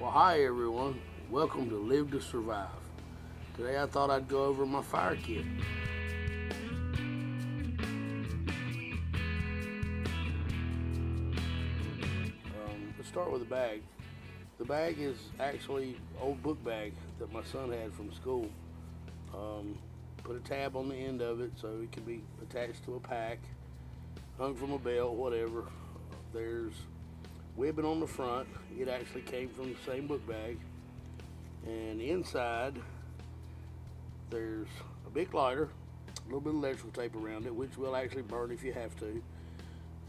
Well, hi everyone. Welcome to Live to Survive. Today I thought I'd go over my fire kit. Let's start with the bag. The bag is actually an old book bag that my son had from school. Put a tab on the end of it so it can be attached to a pack, hung from a belt, whatever. There's webbing on the front. It actually came from the same book bag. And inside there's a big lighter, a little bit of electrical tape around it, which will actually burn if you have to.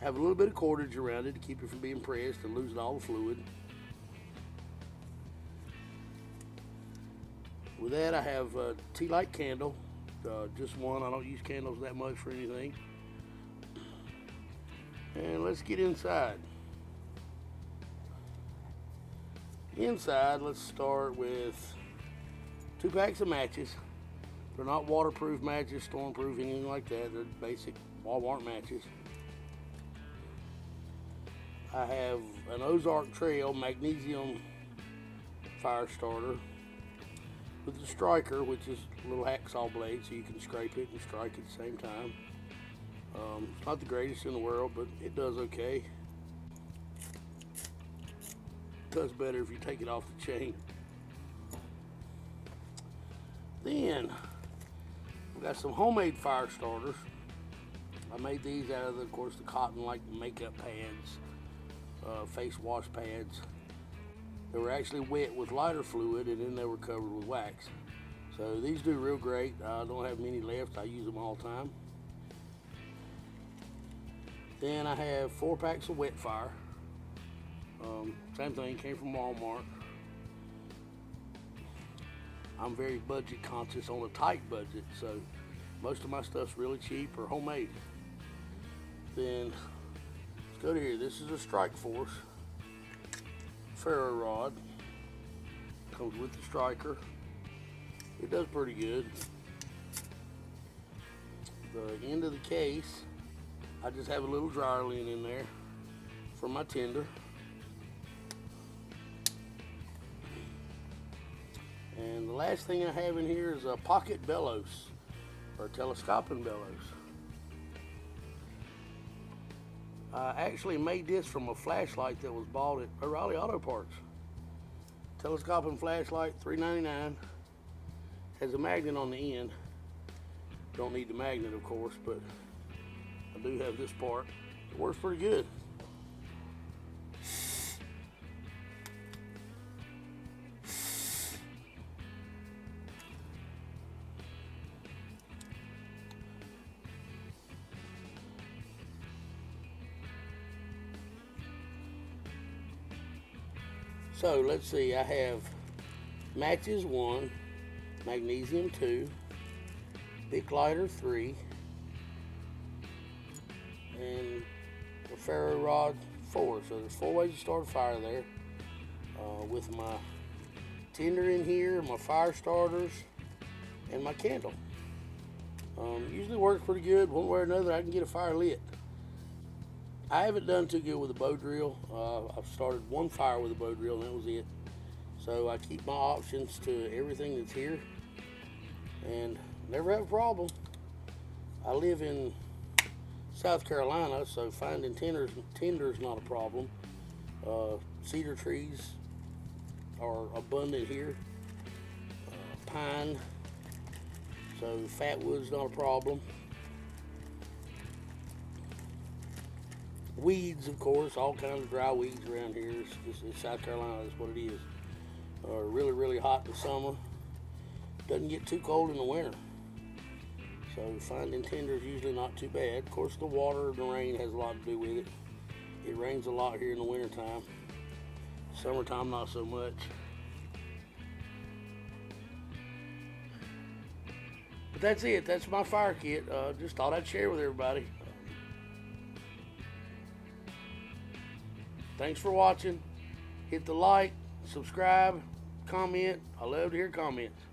Have a little bit of cordage around it to keep it from being pressed and losing all the fluid. With that, I have a tea light candle, just one. I don't use candles that much for anything. And let's get inside. Inside, let's start with 2 packs of matches. They're not waterproof matches, stormproof, anything like that. They're basic Walmart matches. I have an Ozark Trail magnesium fire starter with the striker, which is a little hacksaw blade, so you can scrape it and strike at the same time. It's not the greatest in the world, but it does okay. It does better if you take it off the chain. Then we got some homemade fire starters. I made these out of, of course, the cotton like makeup pads, face wash pads. They were actually wet with lighter fluid, and then they were covered with wax. So these do real great. I don't have many left. I use them all the time. Then I have 4 packs of wet fire. Same thing, came from Walmart. I'm very budget conscious, on a tight budget, so most of my stuff's really cheap or homemade. Then let's go to here. This is a Strike Force ferro rod. Comes with the striker. It does pretty good. The end of the case, I just have a little dryer lint in there for my tinder. And the last thing I have in here is a pocket bellows, or telescoping bellows. I actually made this from a flashlight that was bought at O'Reilly Auto Parts. Telescoping flashlight, $3.99. Has a magnet on the end. Don't need the magnet, of course, but I do have this part. It works pretty good. So let's see, I have matches 1, magnesium 2, Bic lighter 3, and a ferro rod 4. So there's 4 ways to start a fire there. With my tinder in here, my fire starters, and my candle. Usually works pretty good. One way or another, I can get a fire lit. I haven't done too good with a bow drill. I've started 1 fire with a bow drill, and that was it. So I keep my options to everything that's here, and never have a problem. I live in South Carolina, so finding tinder's not a problem. Cedar trees are abundant here. Pine, so fat wood's not a problem. Weeds, of course, all kinds of dry weeds around here. It's South Carolina, that's what it is. Really, really hot in the summer. Doesn't get too cold in the winter. So finding tinder is usually not too bad. Of course, the water and the rain has a lot to do with it. It rains a lot here in the wintertime. Summertime, not so much. But that's it. That's my fire kit. Just thought I'd share with everybody. Thanks for watching. Hit the like, subscribe, comment. I love to hear comments.